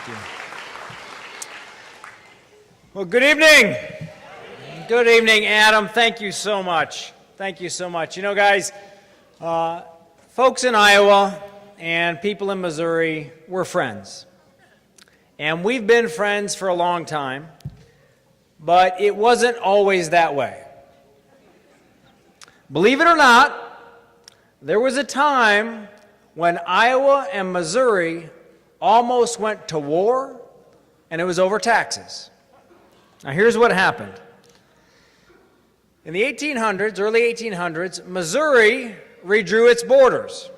Thank you. Well, good evening. Good evening, Adam. Thank you so much. Thank you so much. You know, guys, folks in Iowa and people in Missouri, we're friends. And we've been friends for a long time, but it wasn't always that way. Believe it or not, there was a time when Iowa and Missouri almost went to war, and it was over taxes. Now, here's what happened. In the 1800s, early 1800s, Missouri redrew its borders.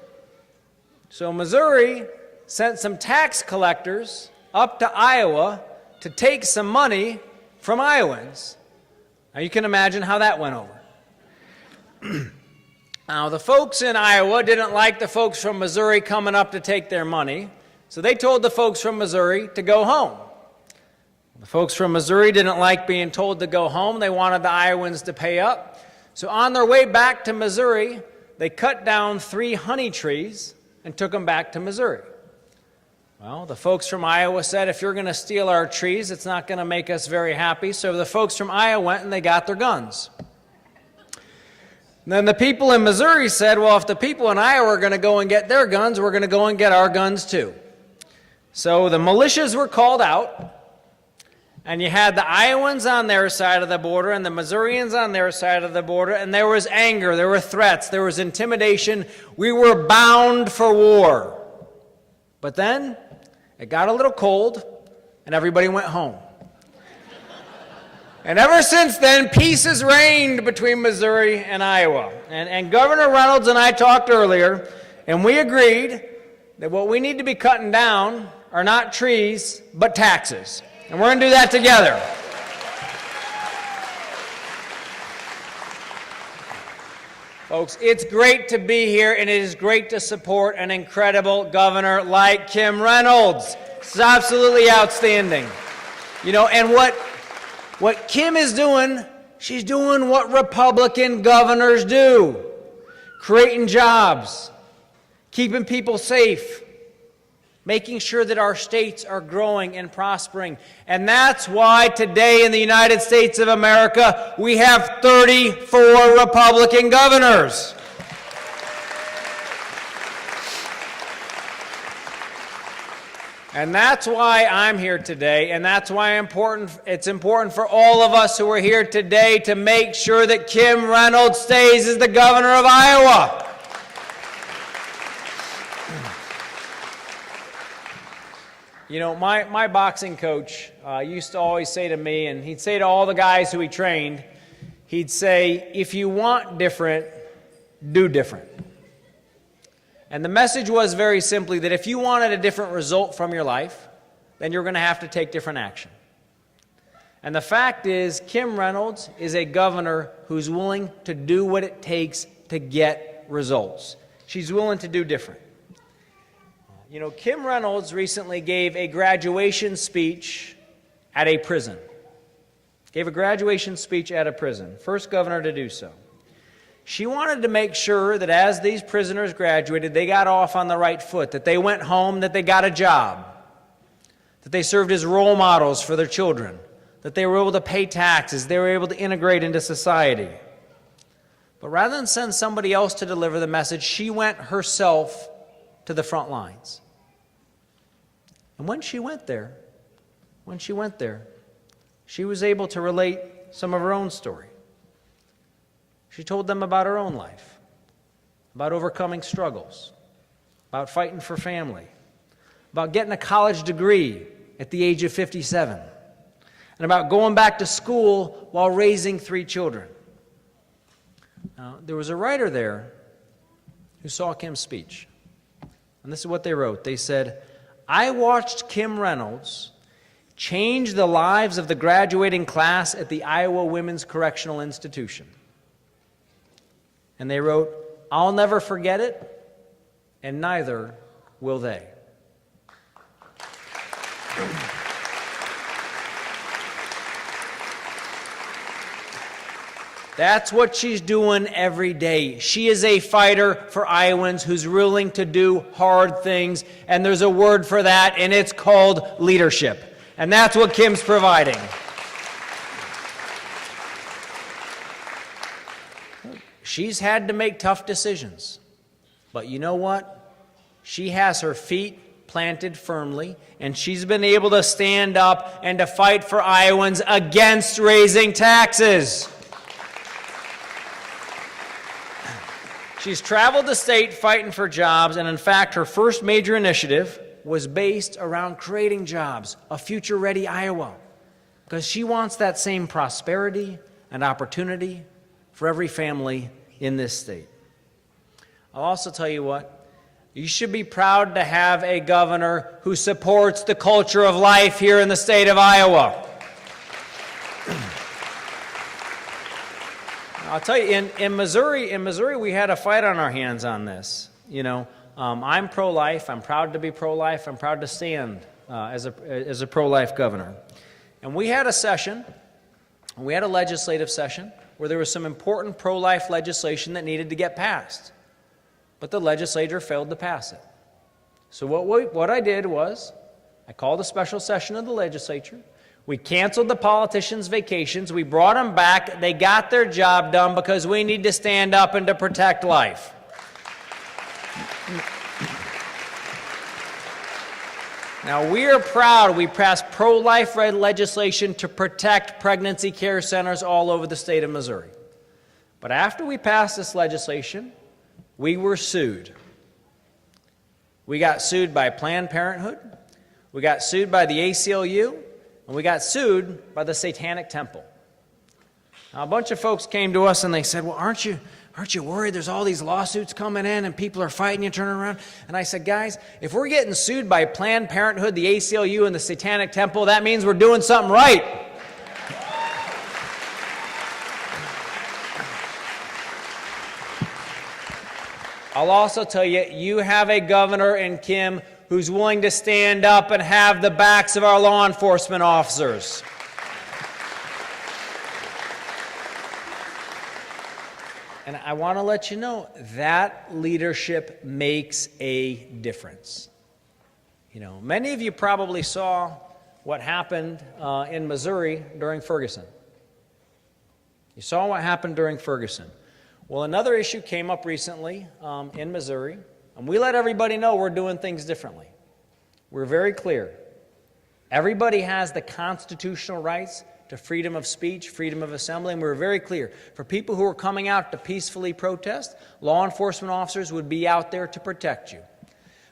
So Missouri sent some tax collectors up to Iowa to take some money from Iowans. Now, you can imagine how that went over. Now, the folks in Iowa didn't like the folks from Missouri coming up to take their money, so they told the folks from Missouri to go home. The folks from Missouri didn't like being told to go home. They wanted the Iowans to pay up. So on their way back to Missouri, they cut down 3 honey trees and took them back to Missouri. Well, the folks from Iowa said, if you're going to steal our trees, it's not going to make us very happy. So the folks from Iowa went and they got their guns. And then the people in Missouri said, well, if the people in Iowa are going to go and get their guns, we're going to go and get our guns too. So the militias were called out, and you had the Iowans on their side of the border and the Missourians on their side of the border, and there was anger, there were threats, there was intimidation. We were bound for war. But then it got a little cold, and everybody went home. And ever since then, peace has reigned between Missouri and Iowa. And Governor Reynolds and I talked earlier, and we agreed that what we need to be cutting down are not trees, but taxes. And we're going to do that together. Folks, it's great to be here, and it is great to support an incredible governor like Kim Reynolds. It's absolutely outstanding. You know, and what Kim is doing, she's doing what Republican governors do. Creating jobs, keeping people safe, making sure that our states are growing and prospering. And that's why today in the United States of America, we have 34 Republican governors. And that's why I'm here today, and that's why it's important for all of us who are here today to make sure that Kim Reynolds stays as the governor of Iowa. You know, my boxing coach used to always say to me, and he'd say to all the guys who he trained, he'd say, if you want different, do different. And the message was very simply that if you wanted a different result from your life, then you're going to have to take different action. And the fact is, Kim Reynolds is a governor who's willing to do what it takes to get results. She's willing to do different. You know, Kim Reynolds recently gave a graduation speech at a prison. Gave a graduation speech at a prison. First governor to do so. She wanted to make sure that as these prisoners graduated, they got off on the right foot, that they went home, that they got a job, that they served as role models for their children, that they were able to pay taxes, they were able to integrate into society. But rather than send somebody else to deliver the message, she went herself to the front lines. And when she went there, she was able to relate some of her own story. She told them about her own life, about overcoming struggles, about fighting for family, about getting a college degree at the age of 57, and about going back to school while raising 3 children. Now, there was a writer there who saw Kim's speech, and this is what they wrote. They said, I watched Kim Reynolds change the lives of the graduating class at the Iowa Women's Correctional Institution. And they wrote, I'll never forget it, and neither will they. That's what she's doing every day. She is a fighter for Iowans who's willing to do hard things, and there's a word for that, and it's called leadership. And that's what Kim's providing. She's had to make tough decisions. But you know what? She has her feet planted firmly, and she's been able to stand up and to fight for Iowans against raising taxes. She's traveled the state fighting for jobs, and in fact, her first major initiative was based around creating jobs, a future-ready Iowa, because she wants that same prosperity and opportunity for every family in this state. I'll also tell you what, you should be proud to have a governor who supports the culture of life here in the state of Iowa. I'll tell you, in Missouri, we had a fight on our hands on this. I'm pro-life. I'm proud to be pro-life. I'm proud to stand as a pro-life governor. And we had a session, we had a legislative session, where there was some important pro-life legislation that needed to get passed. But the legislature failed to pass it. So what I did was, I called a special session of the legislature. We canceled the politicians' vacations. We brought them back. They got their job done because we need to stand up and to protect life. Now, we are proud we passed pro-life legislation to protect pregnancy care centers all over the state of Missouri. But after we passed this legislation, we were sued. We got sued by Planned Parenthood. We got sued by the ACLU. And we got sued by the Satanic Temple. Now, a bunch of folks came to us and they said, well, aren't you worried there's all these lawsuits coming in and people are fighting you, turning around? And I said, guys, if we're getting sued by Planned Parenthood, the ACLU, and the Satanic Temple, that means we're doing something right. I'll also tell you, you have a governor in Kim who's willing to stand up and have the backs of our law enforcement officers. And I want to let you know that leadership makes a difference. Many of you probably saw what happened in Missouri during Ferguson. You saw what happened during Ferguson. Well, another issue came up recently in Missouri. And we let everybody know we're doing things differently. We're very clear. Everybody has the constitutional rights to freedom of speech, freedom of assembly, and we're very clear. For people who are coming out to peacefully protest, law enforcement officers would be out there to protect you.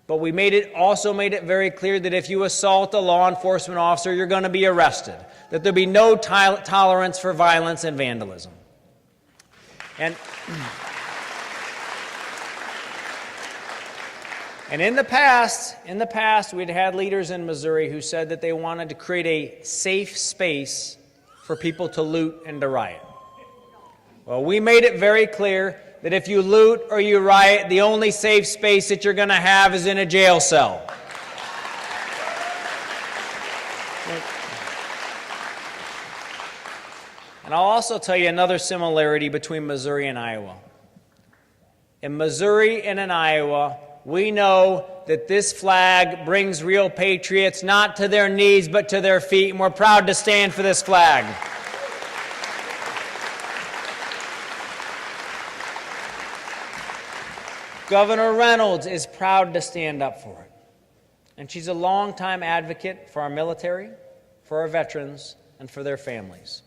But we also made it very clear that if you assault a law enforcement officer, you're going to be arrested, that there'll be no tolerance for violence and vandalism. And in the past, we'd had leaders in Missouri who said that they wanted to create a safe space for people to loot and to riot. Well, we made it very clear that if you loot or you riot, the only safe space that you're going to have is in a jail cell. And I'll also tell you another similarity between Missouri and Iowa. In Missouri and in Iowa, we know that this flag brings real patriots not to their knees but to their feet, and we're proud to stand for this flag. Governor Reynolds is proud to stand up for it. And she's a longtime advocate for our military, for our veterans, and for their families.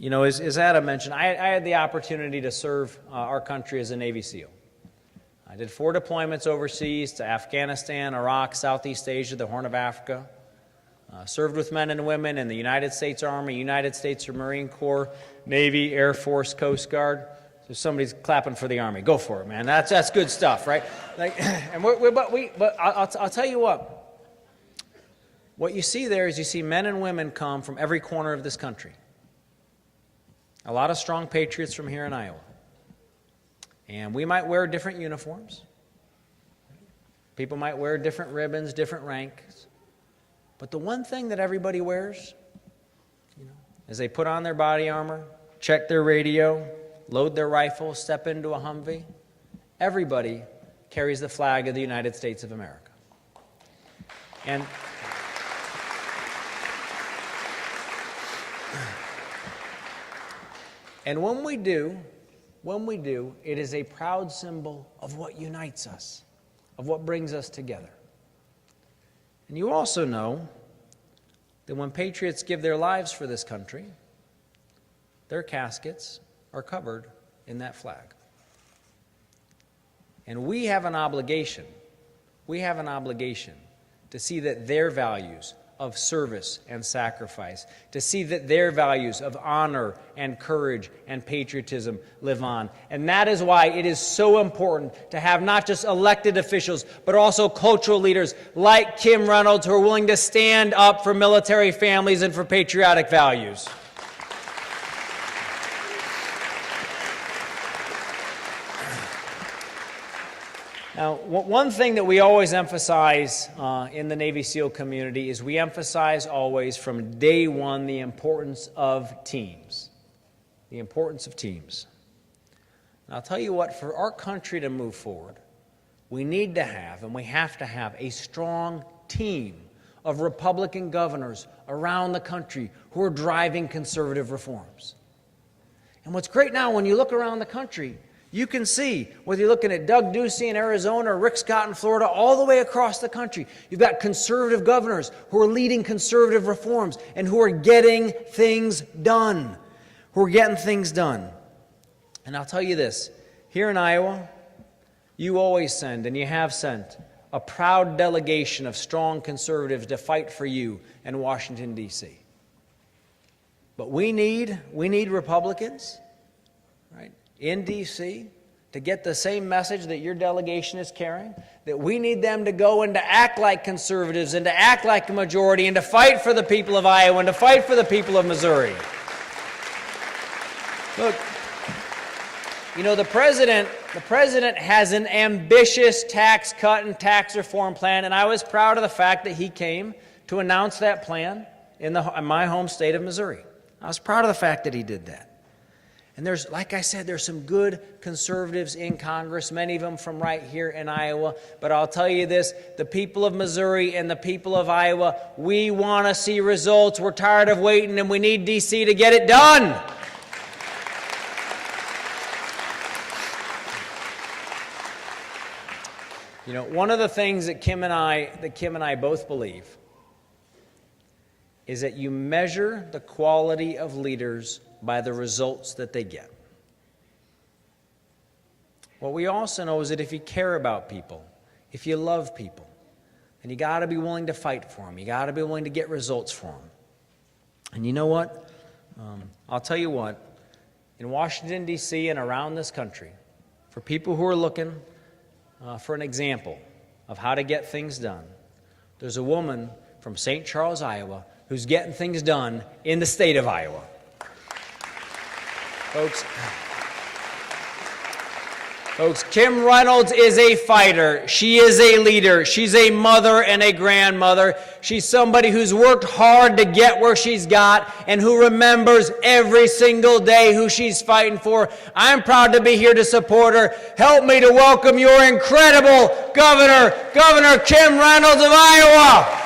As Adam mentioned, I had the opportunity to serve our country as a Navy SEAL. I did 4 deployments overseas to Afghanistan, Iraq, Southeast Asia, the Horn of Africa. Served with men and women in the United States Army, United States Marine Corps, Navy, Air Force, Coast Guard. So somebody's clapping for the Army. Go for it, man. That's good stuff, right? But I'll tell you what. What you see there is you see men and women come from every corner of this country. A lot of strong patriots from here in Iowa. And we might wear different uniforms. People might wear different ribbons, different ranks. But the one thing that everybody wears, is they put on their body armor, check their radio, load their rifle, step into a Humvee. Everybody carries the flag of the United States of America. And when we do, it is a proud symbol of what unites us, of what brings us together. And you also know that when patriots give their lives for this country, their caskets are covered in that flag. And we have an obligation to see that their values of service and sacrifice, to see that their values of honor and courage and patriotism live on. And that is why it is so important to have not just elected officials, but also cultural leaders like Kim Reynolds who are willing to stand up for military families and for patriotic values. Now, one thing that we always emphasize in the Navy SEAL community is we emphasize always from day one the importance of teams. The importance of teams. And I'll tell you what, for our country to move forward, we need to have, and we have to have, a strong team of Republican governors around the country who are driving conservative reforms. And what's great now, when you look around the country, you can see, whether you're looking at Doug Ducey in Arizona or Rick Scott in Florida, all the way across the country, you've got conservative governors who are leading conservative reforms and who are getting things done. And I'll tell you this, here in Iowa, you always send, and you have sent, a proud delegation of strong conservatives to fight for you in Washington, D.C. But we need Republicans, right, in D.C. to get the same message that your delegation is carrying, that we need them to go and to act like conservatives and to act like a majority and to fight for the people of Iowa and to fight for the people of Missouri. Look, you know, the president has an ambitious tax cut and tax reform plan, and I was proud of the fact that he came to announce that plan in my home state of Missouri. I was proud of the fact that he did that. And there's, like I said, there's some good conservatives in Congress, many of them from right here in Iowa. But I'll tell you this, the people of Missouri and the people of Iowa, we want to see results. We're tired of waiting, and we need D.C. to get it done. You know, one of the things that Kim and I both believe is that you measure the quality of leaders by the results that they get. What we also know is that if you care about people, if you love people, then you got to be willing to fight for them. You got to be willing to get results for them. And you know what? I'll tell you what. In Washington, D.C. and around this country, for people who are looking for an example of how to get things done, there's a woman from St. Charles, Iowa, who's getting things done in the state of Iowa. Folks, Kim Reynolds is a fighter. She is a leader. She's a mother and a grandmother. She's somebody who's worked hard to get where she's got and who remembers every single day who she's fighting for. I'm proud to be here to support her. Help me to welcome your incredible Governor Kim Reynolds of Iowa.